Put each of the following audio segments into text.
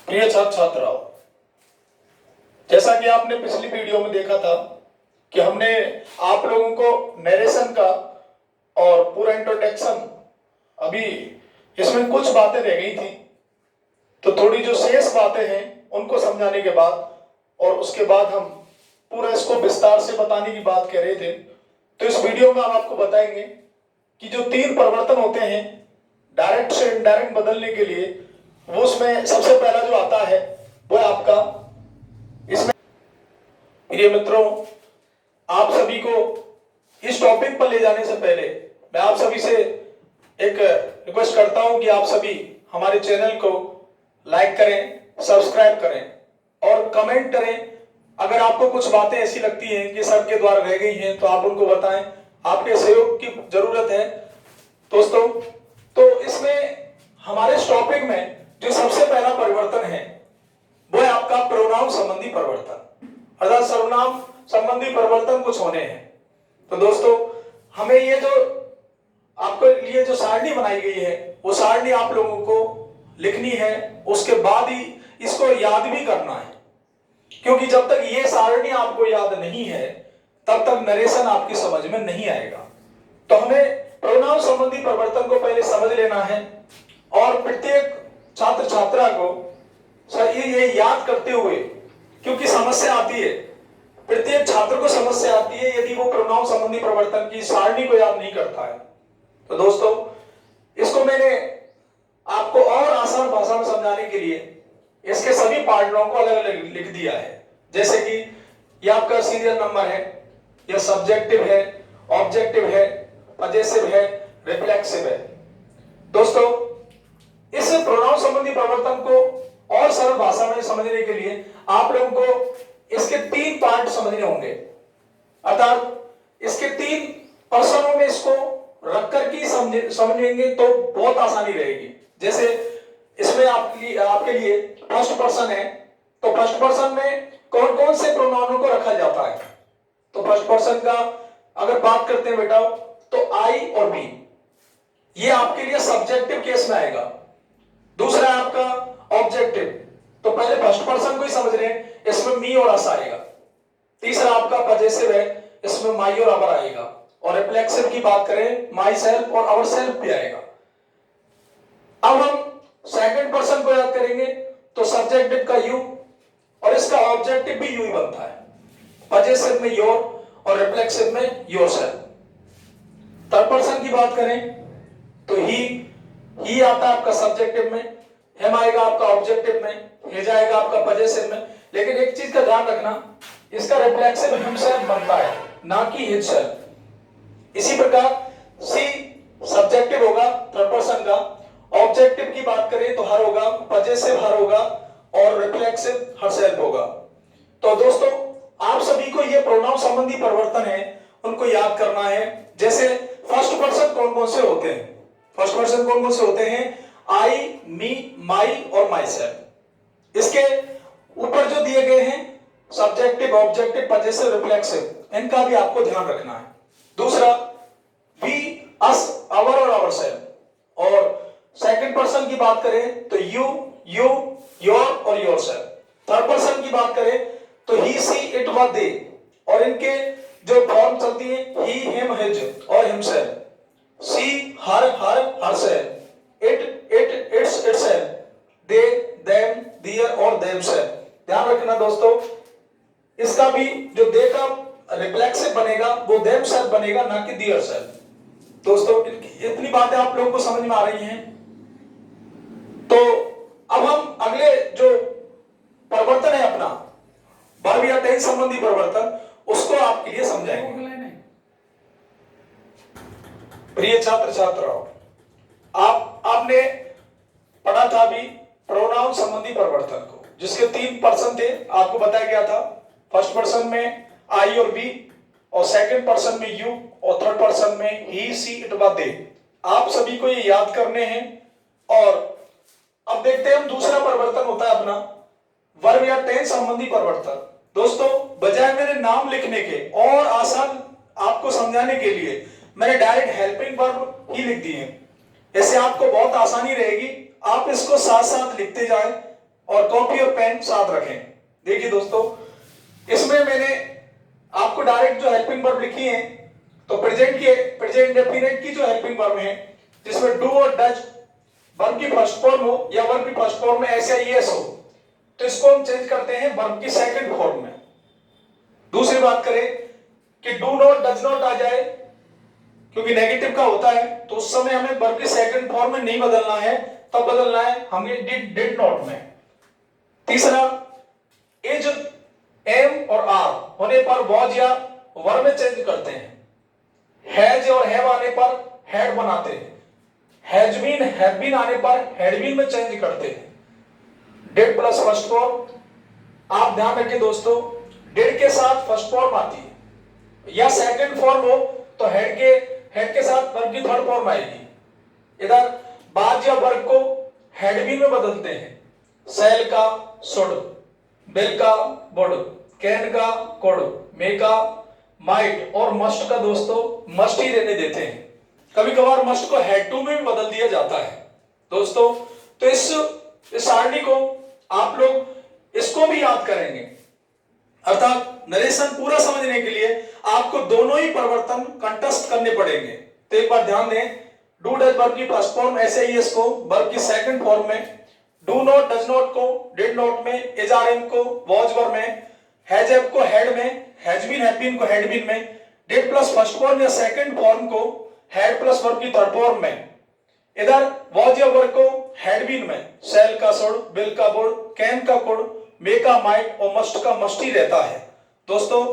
प्रिय छात्र छात्राओं, जैसा कि आपने पिछली वीडियो में देखा था कि हमने आप लोगों को नरेशन का और पूरा इंट्रोडक्शन, अभी इसमें कुछ बातें रह गई थी, तो थोड़ी जो शेष बातें हैं उनको समझाने के बाद और उसके बाद हम पूरा इसको विस्तार से बताने की बात कह रहे थे। तो इस वीडियो में हम आपको बताएंगे कि जो 3 परिवर्तन होते हैं डायरेक्ट से इनडायरेक्ट बदलने के लिए, वो उसमें सबसे पहला जो आता है वो है आपका, इसमें प्रिय मित्रों, आप सभी को इस टॉपिक पर ले जाने से पहले मैं आप सभी से एक रिक्वेस्ट करता हूं कि आप सभी हमारे चैनल को लाइक करें, सब्सक्राइब करें और कमेंट करें। अगर आपको कुछ बातें ऐसी लगती हैं कि सर के द्वारा रह गई हैं तो आप उनको बताएं, आपके सहयोग की जरूरत है दोस्तों। तो इसमें हमारे इस टॉपिक में जो सबसे पहला परिवर्तन है वो है आपका प्रोनाउन संबंधी परिवर्तन, अर्थात सर्वनाम संबंधी परिवर्तन कुछ होने हैं। तो दोस्तों, हमें ये जो आपके लिए जो सारणी बनाई गई है वो सारणी आप लोगों को लिखनी है, उसके बाद ही इसको याद भी करना है, क्योंकि जब तक ये सारणी आपको याद नहीं है तब तक नरेशन आपकी समझ में नहीं आएगा। तो हमें प्रोनाउन संबंधी परिवर्तन को पहले समझ लेना है और प्रत्येक छात्र छात्रा को ये याद करते हुए, क्योंकि समस्या आती है, प्रत्येक छात्र को समस्या आती है यदि वो प्रोनाउन संबंधी परिवर्तन की सारणी को याद नहीं करता है। तो दोस्तों, इसको मैंने आपको और आसान भाषा में समझाने के लिए इसके सभी पार्टनरों को अलग अलग लिख दिया है। जैसे कि ये आपका सीरियल नंबर है, यह सब्जेक्टिव है, ऑब्जेक्टिव है, पजेसिव है, रिफ्लेक्सिव है। दोस्तों, इस प्रोनाउन संबंधी परिवर्तन को और सरल भाषा में समझने के लिए आप लोगों को इसके 3 पार्ट समझने होंगे, अर्थात इसके 3 पर्सनों में इसको रख करके समझेंगे तो बहुत आसानी रहेगी। जैसे इसमें आपके लिए फर्स्ट पर्सन है, तो फर्स्ट पर्सन में कौन कौन से प्रोनाउनों को रखा जाता है। तो फर्स्ट पर्सन का अगर बात करते हैं बेटा, तो आई और बी, ये आपके लिए सब्जेक्टिव केस में आएगा। दूसरा है आपका ऑब्जेक्टिव, तो पहले फर्स्ट पर्सन को ही समझ रहे हैं, इसमें मी और अस आएगा। तीसरा आपका पजेसिव है, इसमें माई और अवर आएगा। और रिफ्लेक्सिव की बात करें, माई सेल्फ और अवर सेल्फ भी आएगा। अब हम सेकंड पर्सन को याद करेंगे, तो सब्जेक्टिव का यू और इसका ऑब्जेक्टिव भी यू ही बनता है। पजेसिव में योर और रिफ्लेक्सिव में योर सेल्फ। थर्ड पर्सन की बात करें तो ही आता है आपका सब्जेक्टिव में, हिम आएगा आपका ऑब्जेक्टिव में, हे जाएगा आपका पजेसिव में। लेकिन एक चीज का ध्यान रखना, इसका रिफ्लेक्सिव हिमसेल्फ बनता है, ना कि हिमसेल्फ। इसी प्रकार सी सब्जेक्टिव होगा थर्ड पर्सन का, ऑब्जेक्टिव की बात करें तो हर होगा, पजेसिव हर होगा और रिफ्लेक्सिव हरसेल्फ होगा। तो दोस्तों, आप सभी को ये प्रोनाउन संबंधी परिवर्तन है उनको याद करना है। जैसे फर्स्ट पर्सन कौन कौन से होते हैं, फर्स्ट पर्सन कौन कौन से होते हैं, आई, मी, माई और माई सेल्फ। इसके ऊपर जो दिए गए हैं सब्जेक्टिव, ऑब्जेक्टिव, पजेसिव, रिफ्लेक्सिव, इनका भी आपको ध्यान रखना है। दूसरा वी, अस, अवर और अवर सेल्फ। और सेकंड पर्सन की बात करें तो यू, योर और योर सेल्फ। थर्ड पर्सन की बात करें तो ही, सी, इट व दे, और इनके जो फॉर्म चलती है ही, हिम, हिज और himself. She, her self, it, itself, they, them, their और देमसेल्फ। ध्यान रखना दोस्तों, इसका भी जो दे का रिफ्लेक्सिव बनेगा वो देमसेल्फ बनेगा, ना कि दियर सेल्फ। दोस्तों, इतनी बातें आप लोगों को समझ में आ रही हैं। तो अब हम अगले जो परिवर्तन है अपना वर्ब या टेंस संबंधी परिवर्तन, उसको आपके लिए समझाएंगे। प्रिय छात्र छात्राओं, आपने पढ़ा था अभी प्रोनाउन संबंधी परिवर्तन को, जिसके 3 पर्सन थे, आपको बताया गया था। फर्स्ट पर्सन में आई और बी, और सेकंड पर्सन में यू, और थर्ड पर्सन में ही, सी, इट व दे। आप सभी को ये याद करने हैं। और अब देखते हैं हम दूसरा परिवर्तन होता है अपना वर्ब या टेंस संबंधी परिवर्तन। दोस्तों, बजाय मेरे नाम लिखने के और आसान आपको समझाने के लिए मैंने डायरेक्ट हेल्पिंग वर्ब ही लिख दिए। ऐसे आपको बहुत आसानी रहेगी, आप इसको साथ साथ लिखते जाएं और कॉपी और पेन साथ रखें। देखिए दोस्तों, इसमें मैंने आपको डायरेक्ट जो हेल्पिंग वर्ब लिखी है, तो प्रेजेंट डेफिनेट की जो हेल्पिंग वर्ब है, जिसमें डू और डज वर्ब की फर्स्ट फॉर्म हो या वर्ब की फर्स्ट फॉर्म में ऐसे यस हो, तो इसको हम चेंज करते हैं वर्ब की सेकंड फॉर्म में। दूसरी बात करें कि डू नॉट डज नॉट आ जाए, क्योंकि नेगेटिव का होता है, तो उस समय हमें वर्ब की सेकंड फॉर्म में नहीं बदलना है, तब बदलना है हमें डिड नॉट में। तीसरा, इज, एम और आर होने पर वॉज या वर में चेंज करते हैं। हैज और हैव आने पर हैड बनाते हैं। हैज बीन, हैव बीन आने पर हैड बीन में चेंज करते हैं। डिड प्लस फर्स्ट फॉर्म, आप ध्यान रखिए दोस्तों, डिड के साथ फर्स्ट फॉर्म आती है, या सेकंड फॉर्म हो तो हेड के साथ वर्ब की थर्ड फॉर्म आएगी। इधर बाज या वर्ब को हैड बीन में बदलते हैं। सेल का शुड, बिल का वुड, कैन का कुड, मे का माइट और मस्ट का दोस्तों मस्ट ही रहने देते हैं। कभी कभार मस्ट को हैड टू में भी बदल दिया जाता है दोस्तों। तो इस सारणी को आप लोग इसको भी याद करेंगे, अर्थात नरेशन पूरा समझने के लिए आपको दोनों ही परिवर्तन कंठस्थ करने पड़ेंगे। तो एक बार ध्यान दें, डू डज वर्ब की फर्स्ट फॉर्म ऐसे ही इसको वर्ब की सेकंड फॉर्म में, डू नॉट डज नॉट को डिड नॉट में, इज आर एम को वॉज वर में, हैज हैव को हैड में, हैज बीन हैव बीन को हैड बीन में, डिड प्लस फर्स्ट फॉर्म या सेकंड फॉर्म को हैड प्लस वर्ब की थर्ड फॉर्म में, इधर वॉज या वर को हैड बीन में, सेल का शुड, बिल का वुड, कैन का कुड, मे का माइट और मस्ट का मस्ट ही रहता है दोस्तों।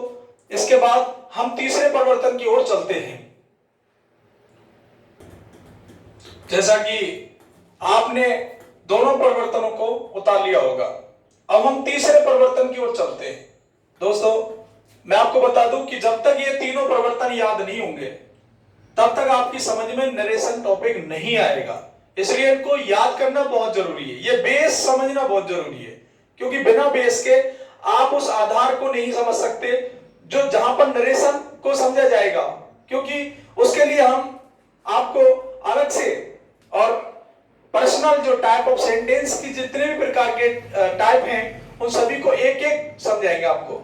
इसके बाद हम तीसरे परिवर्तन की ओर चलते हैं। जैसा कि आपने दोनों परिवर्तनों को उतार लिया होगा, अब हम तीसरे परिवर्तन की ओर चलते हैं। दोस्तों, मैं आपको बता दूं कि जब तक ये तीनों परिवर्तन याद नहीं होंगे, तब तक आपकी समझ में नरेशन टॉपिक नहीं आएगा। इसलिए इनको याद करना बहुत जरूरी है, ये बेस समझना बहुत जरूरी है, क्योंकि बिना बेस के आप उस आधार को नहीं समझ सकते जो जहां पर नरेशन को समझा जाएगा। क्योंकि उसके लिए हम आपको अलग से और पर्सनल जो टाइप ऑफ सेंटेंस की जितने भी प्रकार के टाइप हैं, उन सभी को एक एक समझाएंगे आपको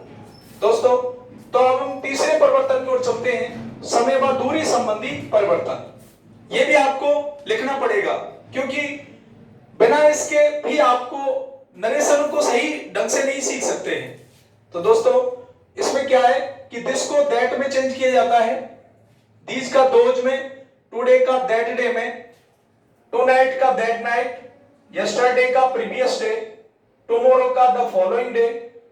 दोस्तों। तो अब हम तीसरे परिवर्तन की ओर चलते हैं, समय व दूरी संबंधी परिवर्तन। ये भी आपको लिखना पड़ेगा, क्योंकि बिना इसके भी आपको नरेशन को सही ढंग से नहीं सीख सकते हैं। तो दोस्तों, इसमें क्या है कि दिस को दैट में चेंज किया जाता है, दीज का दोज में, टुडे का दैट डे में, टुनाइट का दैट नाइट, यस्टरडे का प्रीवियस डे, टुमारो का द फॉलोइंग डे,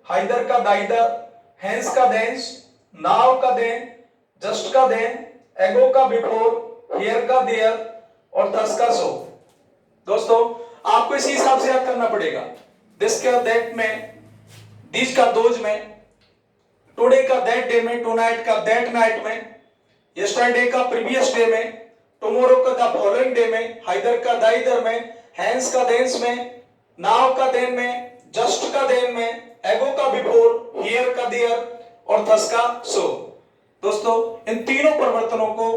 हाइदर का दाइदर, हेंस का देंस, नाउ का देन, जस्ट का देन, एगो का बिफोर, हियर का देयर और थस का सो। दोस्तों, आपको इसी हिसाब से याद करना पड़ेगा। दिस का दैट में, दीज का दोज में, टुडे का दैट डे में, टुनाइट का दैट नाइट में, यस्टरडे का प्रीवियस डे में, टुमारो का द फॉलोइंग डे में, हाइदर का दाइदर में, हैंस का देंस में, नाउ का देन में, जस्ट का देन में, एगो का बिफोर, हियर का देयर और थस का सो। दोस्तों, इन तीनों परिवर्तनों को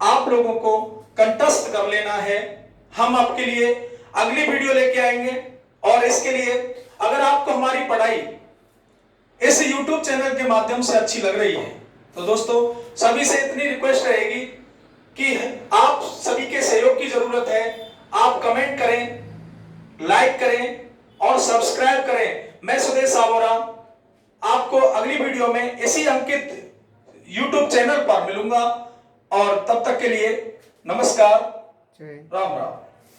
आप लोगों को कंठस्थ कर लेना है। हम आपके लिए अगली वीडियो लेके आएंगे, और इसके लिए अगर आपको हमारी पढ़ाई इस YouTube चैनल के माध्यम से अच्छी लग रही है, तो दोस्तों सभी से इतनी रिक्वेस्ट रहेगी कि आप सभी के सहयोग की जरूरत है। आप कमेंट करें, लाइक करें और सब्सक्राइब करें। मैं सुदेश सावोरा आपको अगली वीडियो में इसी अंकित YouTube चैनल पर मिलूंगा, और तब तक के लिए नमस्कार, राम राम।